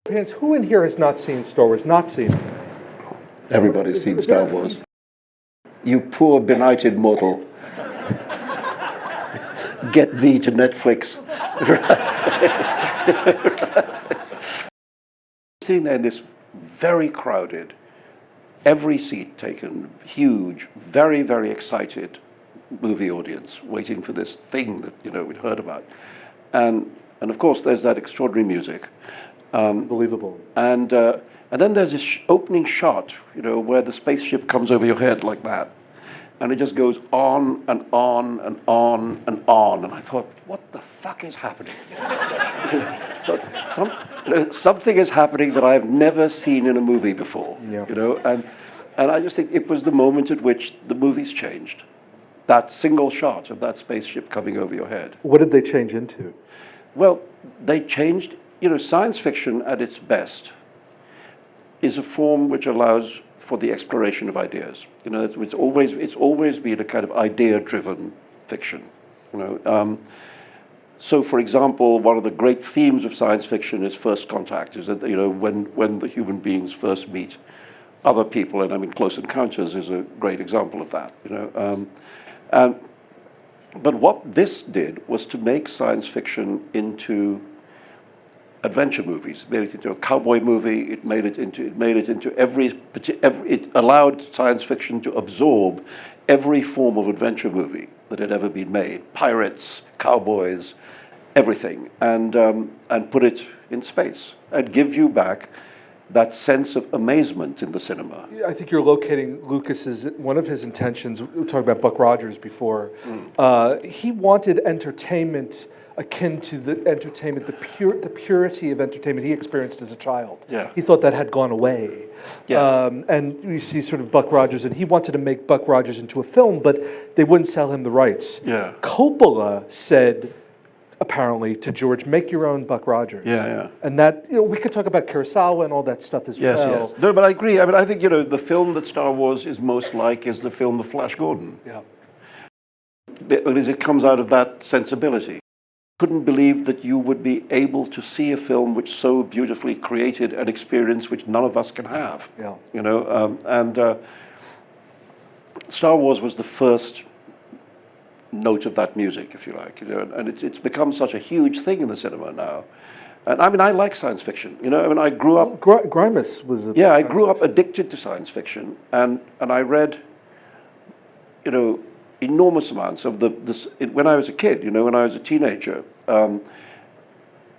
Fans, who in here has not seen Star Wars? Not seen it? Everybody's seen Star Wars. You poor benighted mortal. Get thee to Netflix. Sitting there in this very crowded, every seat taken, huge, very, very excited movie audience waiting for this thing that, we'd heard about. And of course, there's that extraordinary music. Unbelievable. And then there's this opening shot, where the spaceship comes over your head like that. And it just goes on and on and on and on. And I thought, what the fuck is happening? Something is happening that I have never seen in a movie before. Yeah. And I just think it was the moment at which the movies changed. That single shot of that spaceship coming over your head. What did they change into? Well, they changed, science fiction at its best is a form which allows for the exploration of ideas. It's always been a kind of idea-driven fiction. So, for example, one of the great themes of science fiction is first contact. Is that when the human beings first meet other people, and I mean Close Encounters is a great example of that. But what this did was to make science fiction into adventure movies. It made it into a cowboy movie. It allowed science fiction to absorb every form of adventure movie that had ever been made. Pirates, cowboys, everything, and put it in space and give you back that sense of amazement in the cinema. I think you're locating Lucas's, one of his intentions, we were talking about Buck Rogers before, he wanted entertainment akin to the entertainment, the purity of entertainment he experienced as a child. Yeah. He thought that had gone away. Yeah. And you see sort of Buck Rogers, and he wanted to make Buck Rogers into a film, but they wouldn't sell him the rights. Yeah. Coppola said, apparently, to George, make your own Buck Rogers. Yeah. And that, we could talk about Kurosawa and all that stuff as well. Yes. No, but I agree. I mean, I think, the film that Star Wars is most like is the film of Flash Gordon. Yeah. Because it comes out of that sensibility. Couldn't believe that you would be able to see a film which so beautifully created an experience which none of us can have. Yeah. Star Wars was the first note of that music, if you like, and it's become such a huge thing in the cinema now. And I mean, I like science fiction. I grew up. Grimus was. I grew up addicted to science fiction, and I read, enormous amounts of when I was a kid, when I was a teenager.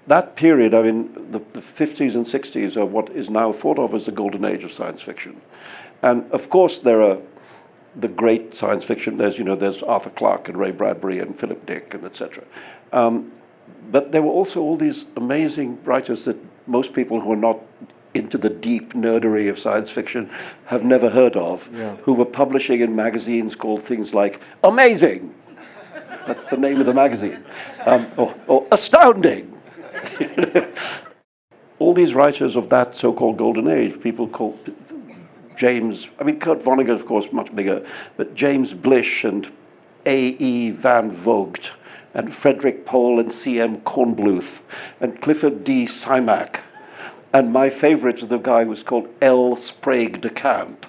That period, I mean, the 50s and 60s are what is now thought of as the golden age of science fiction. And of course, there are the great science fiction. There's Arthur Clarke and Ray Bradbury and Philip Dick and etc. But there were also all these amazing writers that most people who are not into the deep nerdery of science fiction have never heard of, who were publishing in magazines called things like Amazing. That's the name of the magazine. Or Astounding. All these writers of that so-called golden age, people called Kurt Vonnegut, of course, much bigger, but James Blish and A.E. Van Vogt and Frederick Pohl and C.M. Kornbluth and Clifford D. Simak. And my favorite was the guy who was called L. Sprague de Camp.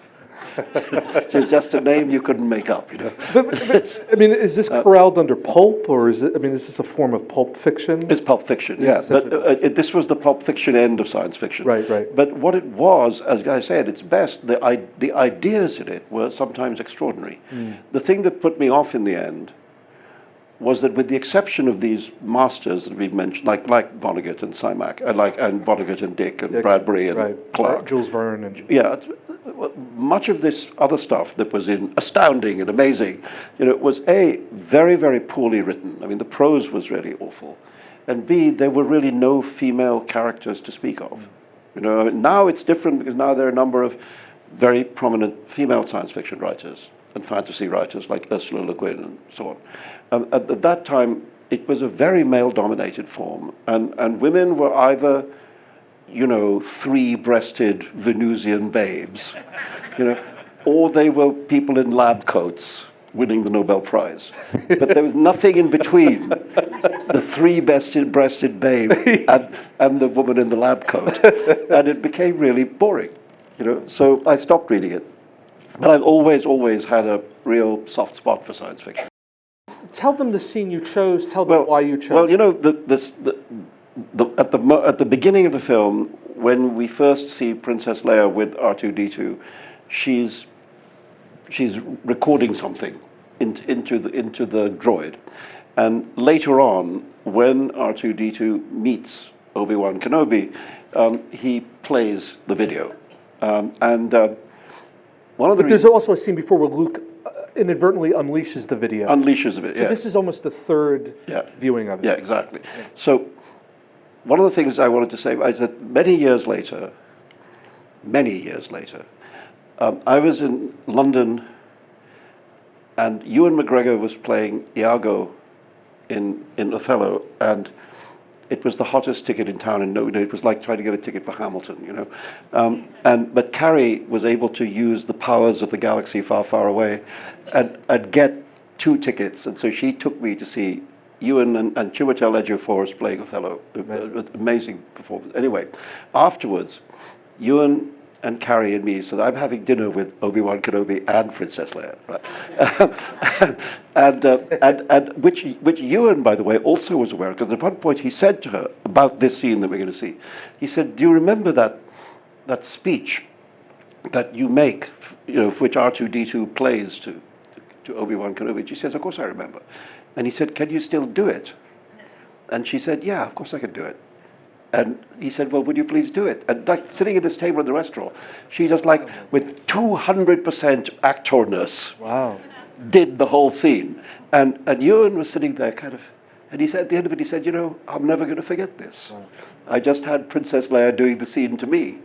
Which is just a name you couldn't make up, But, I mean, is this corralled under pulp, or is this a form of pulp fiction? It's pulp fiction, yeah. But this was the pulp fiction end of science fiction. Right. But what it was, as I said, its best, the ideas in it were sometimes extraordinary. The thing that put me off in the end was that, with the exception of these masters that we've mentioned, like Vonnegut and Simak, and Vonnegut and Dick and Bradbury and Clarke, Jules Verne, and much of this other stuff that was in Astounding and Amazing, was A, very, very poorly written. I mean, the prose was really awful, and B, there were really no female characters to speak of. Now it's different because now there are a number of very prominent female science fiction writers and fantasy writers like Ursula Le Guin and so on. At that time, it was a very male-dominated form, and women were either, three-breasted Venusian babes, or they were people in lab coats winning the Nobel Prize. But there was nothing in between. the three-breasted babe and the woman in the lab coat. And it became really boring, So I stopped reading it. But I've always had a real soft spot for science fiction. Tell them the scene you chose. Tell them why you chose. Well, at the beginning of the film, when we first see Princess Leia with R2-D2, she's recording something into the droid, and later on, when R2-D2 meets Obi-Wan Kenobi, he plays the video, and one of the. But there's also a scene before where Luke inadvertently unleashes the video. Unleashes the video. So this is almost the third viewing of it. Yeah, exactly. Yeah. So one of the things I wanted to say is that many years later, I was in London, and Ewan McGregor was playing Iago in Othello, and it was the hottest ticket in town, and it was like trying to get a ticket for Hamilton, But Carrie was able to use the powers of the galaxy far, far away, and get 2 tickets, and so she took me to see Ewan and Chiwetel Ejiofor playing Othello. Amazing performance. Anyway, afterwards, Ewan and Carrie and me said, I'm having dinner with Obi-Wan Kenobi and Princess Leia. Right? and which Ewan, by the way, also was aware of, because at one point he said to her about this scene that we're going to see, he said, do you remember that speech that you make, for which R2-D2 plays to Obi-Wan Kenobi? She says, of course I remember. And he said, can you still do it? And she said, yeah, of course I can do it. And he said, well, would you please do it? And like sitting at this table in the restaurant, she just with 200% actorness, did the whole scene. And Ewan was sitting there and he said, at the end of it, he said, I'm never going to forget this. Wow. I just had Princess Leia doing the scene to me,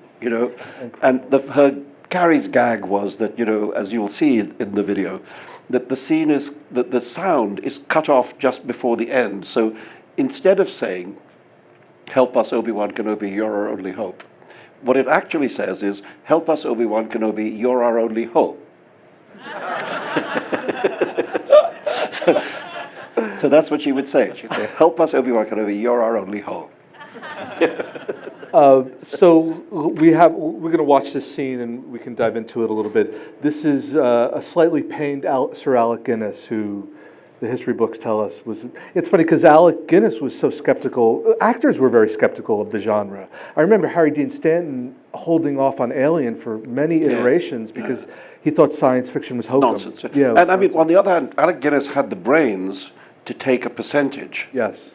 And Carrie's gag was that, as you'll see in the video, that the scene is, that the sound is cut off just before the end. So instead of saying, help us, Obi-Wan Kenobi, you're our only hope, what it actually says is, help us, Obi-Wan Kenobi, you're our only hope. So that's what she would say. She'd say, help us, Obi-Wan Kenobi, you're our only hope. So we're going to watch this scene and we can dive into it a little bit. This is a slightly pained Sir Alec Guinness, who the history books tell us it's funny because Alec Guinness was so skeptical. Actors were very skeptical of the genre. I remember Harry Dean Stanton holding off on Alien for many iterations because he thought science fiction was hokum. Nonsense. Yeah, and I mean, on the other hand, Alec Guinness had the brains to take a percentage. Yes.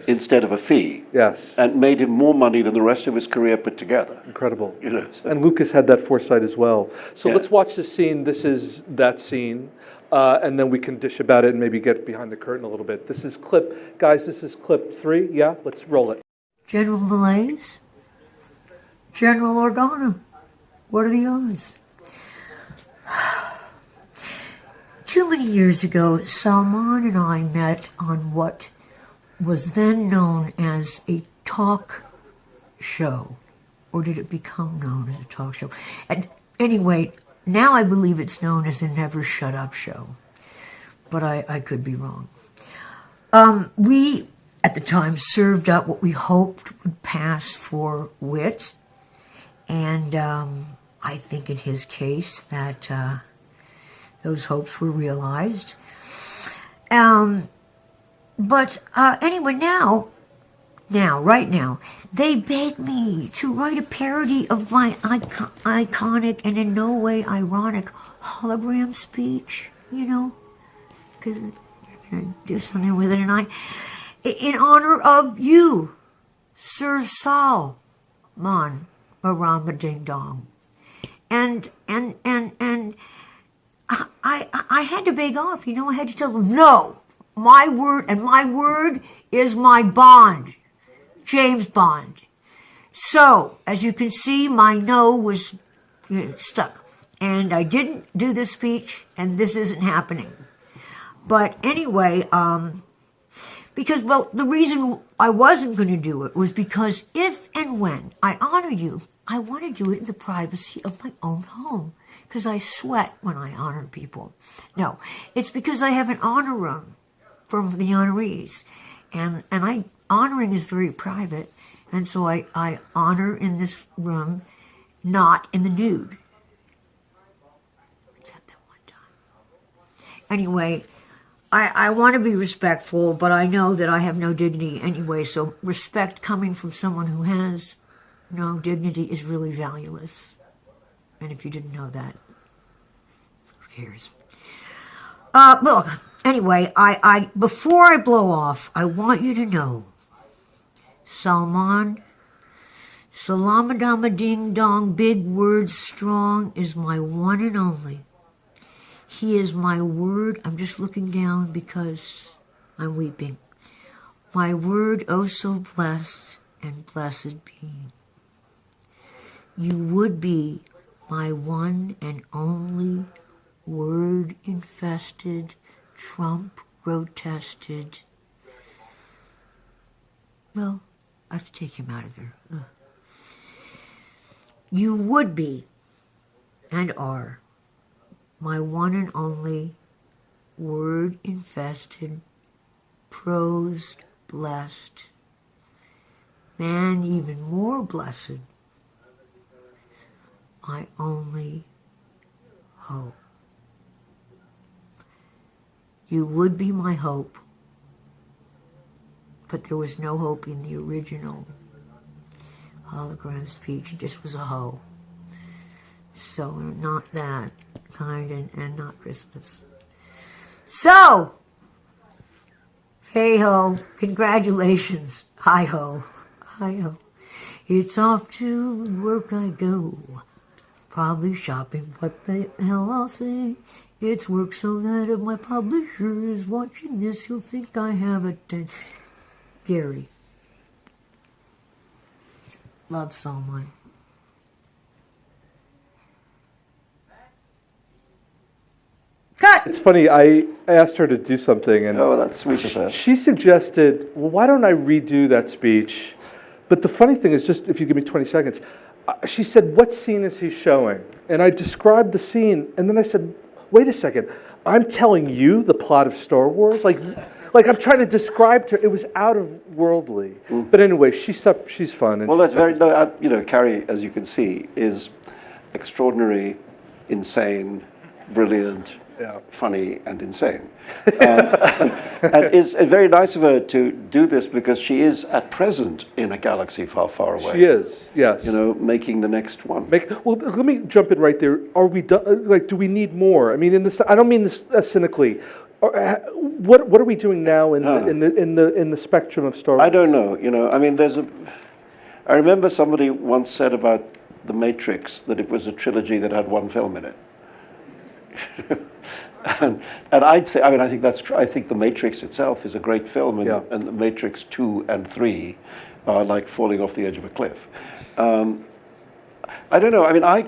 Instead of a fee. Yes. And made him more money than the rest of his career put together. Incredible. So. And Lucas had that foresight as well. So let's watch this scene. This is that scene. And then we can dish about it and maybe get behind the curtain a little bit. This is clip 3. Yeah, let's roll it. General Malaise? General Organa? What are the odds? Too many years ago, Salman and I met on what was then known as a talk show. Or did it become known as a talk show? And anyway, now I believe it's known as a Never Shut Up show. But I could be wrong. We, at the time, served up what we hoped would pass for wit. And I think in his case that those hopes were realized. But anyway, right now, they begged me to write a parody of my iconic and in no way ironic hologram speech, because I'm going to do something with it, and in honor of you, Sir Salman Ding Dong. And I had to beg off, I had to tell them, no, my word is my bond, James Bond. So, as you can see, my no was stuck. And I didn't do this speech, and this isn't happening. But anyway, because, the reason I wasn't going to do it was because if and when I honor you, I want to do it in the privacy of my own home. Because I sweat when I honor people. No, it's because I have an honor room for the honorees. and honoring is very private, and so I honor in this room, not in the nude. Except that one time. Anyway, I want to be respectful, but I know that I have no dignity anyway, so respect coming from someone who has no dignity is really valueless. And if you didn't know that, who cares? Look, anyway, I before I blow off, I want you to know, Salman, Salamadama Ding Dong, big words strong, is my one and only. He is my word. I'm just looking down because I'm weeping. My word, oh so blessed and blessed being. You would be my one and only word-infested, Trump-protested. Well, I have to take him out of there. Ugh. You would be and are my one and only word-infested, prose-blessed, man even more blessed, my only hope. You would be my hope, but there was no hope in the original hologram speech. It just was a hoe. So not that kind, and not Christmas. So, hey ho, congratulations. Hi ho, hi ho. It's off to work I go. Probably shopping, what the hell I'll say. It's work so that if my publisher is watching this, he'll think I have a Gary. Love Salman. Cut! It's funny, I asked her to do something, and Oh, that's sweet of her. she suggested, well, why don't I redo that speech? But the funny thing is, just if you give me 20 seconds, she said, what scene is he showing? And I described the scene, and then I said, wait a second, I'm telling you the plot of Star Wars? Like I'm trying to describe to her, it was out of worldly. But anyway, she's fun. And Well, that's very, no, you know, Carrie, as you can see, is extraordinary, insane, brilliant, funny, and insane. And it's very nice of her to do this because she is at present in a galaxy far, far away. She is, yes. You know, making the next one. Well, let me jump in right there. Are we done? Like, do we need more? I mean, I don't mean this cynically. What are we doing now in the spectrum of Star Wars? I don't know. You know, I mean, I remember somebody once said about The Matrix that it was a trilogy that had one film in it. and I'd say, I mean, I think that's true. I think The Matrix itself is a great film, and The Matrix 2 and 3 are like falling off the edge of a cliff. I don't know. I mean, I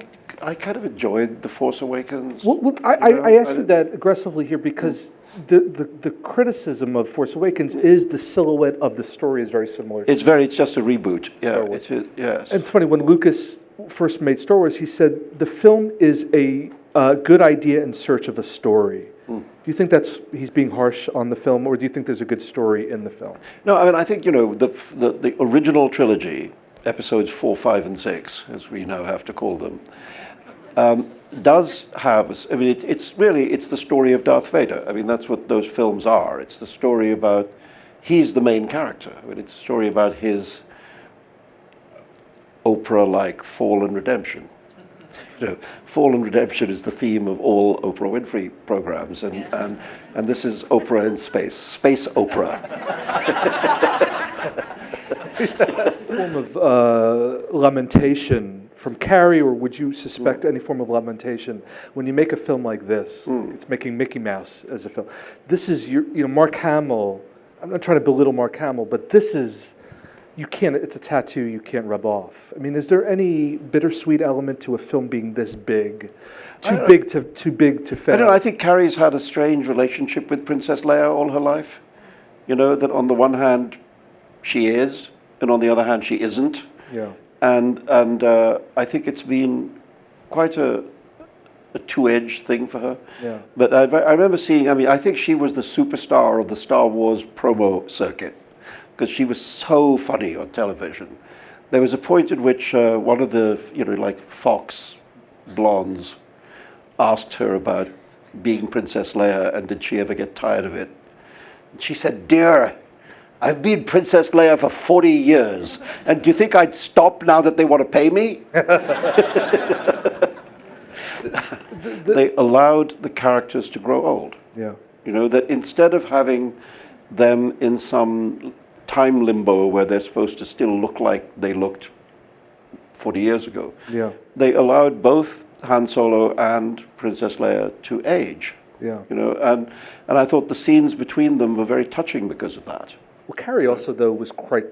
kind of enjoyed The Force Awakens. Well, I asked you that aggressively here because the criticism of Force Awakens is the silhouette of the story is very similar. It's just a reboot. Star Wars. Yes. And it's funny, when Lucas first made Star Wars, he said the film is a good idea in search of a story. Do you think he's being harsh on the film, or do you think there's a good story in the film? No, I mean, I think, you know, the original trilogy, episodes 4, 5, and 6, as we now have to call them, does have, I mean, it's the story of Darth Vader. I mean, that's what those films are. It's the story about, he's the main character. I mean, it's a story about his Oprah-like fall and redemption. You know, fall and redemption is the theme of all Oprah Winfrey programs, and this is Oprah in space Oprah. Form of lamentation from Carrie, or would you suspect any form of lamentation when you make a film like this? It's making Mickey Mouse as a film. This is Mark Hamill. I'm not trying to belittle Mark Hamill, but this is. You can't. It's a tattoo you can't rub off. I mean, is there any bittersweet element to a film being this big, too big to fail? I don't know. I think Carrie's had a strange relationship with Princess Leia all her life. You know, that on the one hand, she is, and on the other hand, she isn't. Yeah. And I think it's been quite a two-edged thing for her. Yeah. But I remember seeing. I mean, I think she was the superstar of the Star Wars promo circuit. because she was so funny on television. There was a point at which one of the, like Fox blondes asked her about being Princess Leia and did she ever get tired of it. And she said, "Dear, I've been Princess Leia for 40 years, and do you think I'd stop now that they want to pay me?" They allowed the characters to grow old. Yeah. That instead of having them in some time limbo where they're supposed to still look like they looked 40 years ago, Yeah. they allowed both Han Solo and Princess Leia to age. Yeah. And I thought the scenes between them were very touching because of that. Well, Carrie also, though, was quite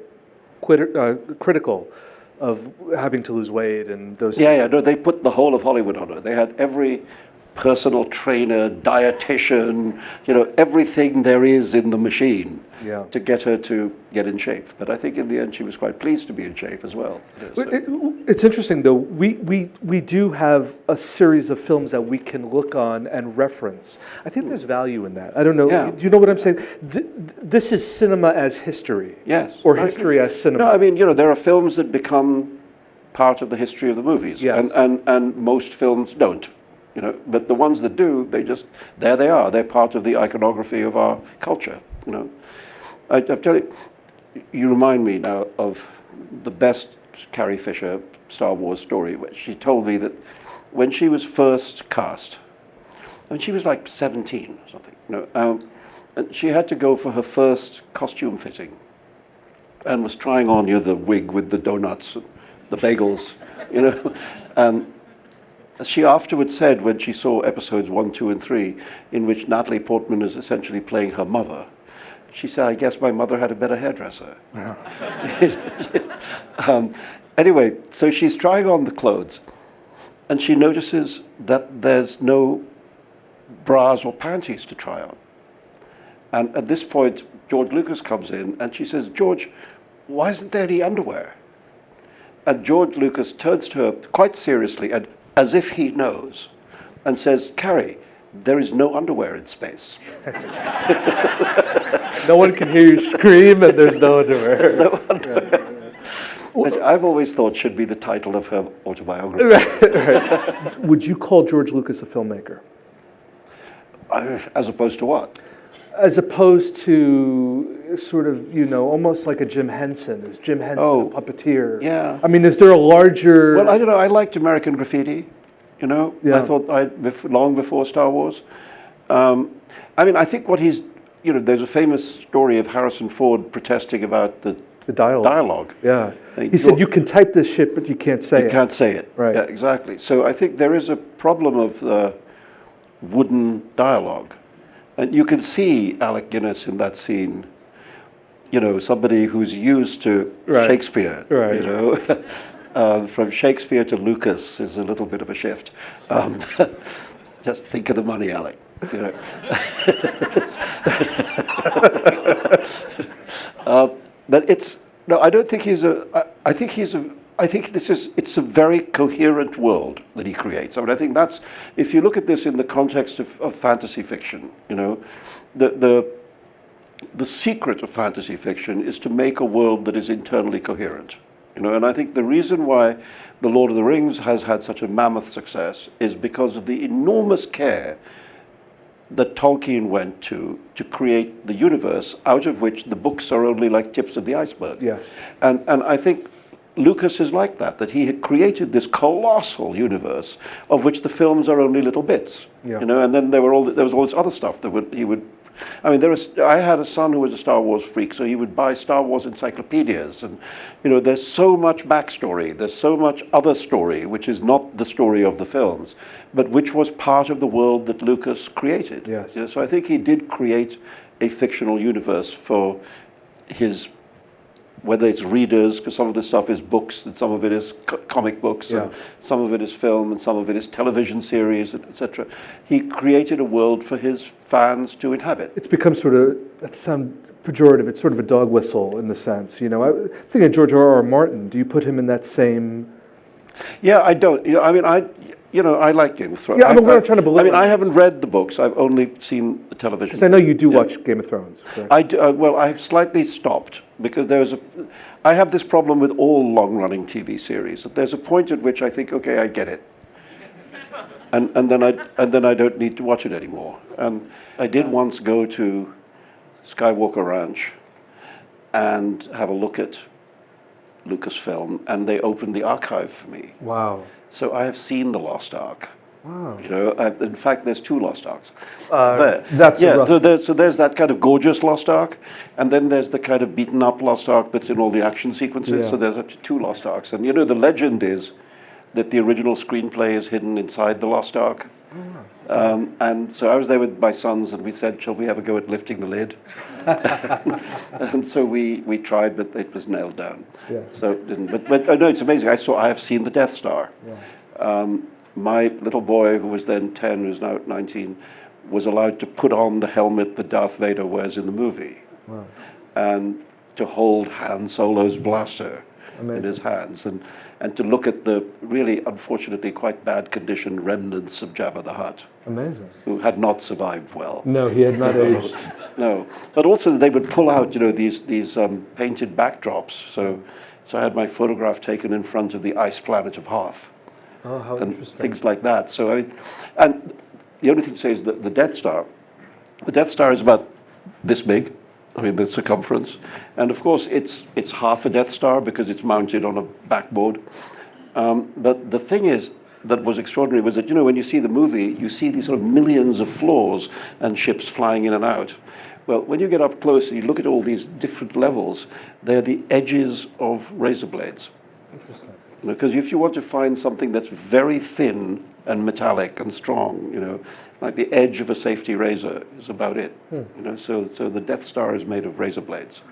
critical of having to lose weight and those Yeah, no, they put the whole of Hollywood on her. They had every personal trainer, dietitian, everything there is in the machine to get her to get in shape. But I think in the end she was quite pleased to be in shape as well. It's interesting, though. We do have a series of films that we can look on and reference. I think there's value in that. I don't know. Yeah. Do you know what I'm saying? This is cinema as history. Yes. Or history as cinema. No, I mean, there are films that become part of the history of the movies. Yes. And most films don't. But the ones that do, there they are. They're part of the iconography of our culture. I tell you, you remind me now of the best Carrie Fisher Star Wars story, where she told me that when she was first cast, and she was like 17 or something, and she had to go for her first costume fitting, and was trying on the wig with the donuts, and the bagels, and she afterwards said, when she saw episodes 1, 2, and 3, in which Natalie Portman is essentially playing her mother, she said, "I guess my mother had a better hairdresser." Anyway, so she's trying on the clothes, and she notices that there's no bras or panties to try on. And at this point, George Lucas comes in, and she says, "George, why isn't there any underwear?" And George Lucas turns to her quite seriously, and as if he knows, and says, "Carrie, there is no underwear in space." No one can hear you scream, and there's no underwear. There's no underwear. Which I've always thought should be the title of her autobiography. Right. Would you call George Lucas a filmmaker? As opposed to what? As opposed to sort of, almost like a Jim Henson. Is Jim Henson a puppeteer? Yeah. I mean, is there a larger... Well, I don't know. I liked American Graffiti, Yeah. I thought long before Star Wars. I think what he's... there's a famous story of Harrison Ford protesting about the dialogue. Yeah. He said, "You can type this shit, but you can't say it." You can't say it. Right. Yeah, exactly. So I think there is a problem of the wooden dialogue. And you can see Alec Guinness in that scene, somebody who's used to Shakespeare, Right. From Shakespeare to Lucas is a little bit of a shift. Just think of the money, Alec. But I don't think he's I think it's a very coherent world that he creates. I think that's, if you look at this in the context of fantasy fiction, the secret of fantasy fiction is to make a world that is internally coherent. And I think the reason why The Lord of the Rings has had such a mammoth success is because of the enormous care that Tolkien went to create the universe, out of which the books are only like tips of the iceberg. Yes. And I think Lucas is like that he had created this colossal universe of which the films are only little bits. Yeah. And then there was all this other stuff that he would. I had a son who was a Star Wars freak, so he would buy Star Wars encyclopedias, and there's so much backstory, there's so much other story which is not the story of the films, but which was part of the world that Lucas created. Yes. So I think he did create a fictional universe for his, whether it's readers, because some of this stuff is books, and some of it is comic books, and some of it is film, and some of it is television series, etc. He created a world for his fans to inhabit. It's become sort of, that sounds pejorative, it's sort of a dog whistle in the sense, I was thinking of George R.R. Martin. Do you put him in that same... Yeah, I don't. you know, I like Game of Thrones. Yeah, I mean, we're not trying to belittle I mean, I it. haven't read the books. I've only seen the television. Because I know you do watch Game of Thrones. Correct? I do, well, I've slightly stopped because I have this problem with all long-running TV series. That there's a point at which I think, okay, I get it, and then I don't need to watch it anymore. And I did once go to Skywalker Ranch and have a look at Lucasfilm, and they opened the archive for me. Wow. So I have seen the Lost Ark. Wow. You know, in fact, there's 2 Lost Arks. That's yeah. rough. So there's that kind of gorgeous Lost Ark, and then there's the kind of beaten up Lost Ark that's in all the action sequences. Yeah. So there's actually 2 Lost Arks, and you know the legend is that the original screenplay is hidden inside the Lost Ark. And so I was there with my sons, and we said, "Shall we have a go at lifting the lid?" And so we tried, but it was nailed down. Yeah. So it didn't. But no, it's amazing. I have seen the Death Star. Yeah. My little boy, who was then 10, who's now 19, was allowed to put on the helmet that Darth Vader wears in the movie, Wow. and to hold Han Solo's blaster in his hands, and to look at the really, unfortunately, quite bad condition remnants of Jabba the Hutt, Amazing. who had not survived well. No, he had not aged. No, but also they would pull out, you know, these painted backdrops. So I had my photograph taken in front of the ice planet of Hoth, Oh, how and interesting. things like that. So I mean, and the only thing to say is that the Death Star is about this big. I mean, the circumference, and of course it's half a Death Star because it's mounted on a backboard. But the thing is that was extraordinary was that, you know, when you see the movie, you see these sort of millions of floors and ships flying in and out. Well, when you get up close and you look at all these different levels, they're the edges of razor blades. Interesting. Because if you want to find something that's very thin and metallic and strong, you know, like the edge of a safety razor is about it. You know, so the Death Star is made of razor blades.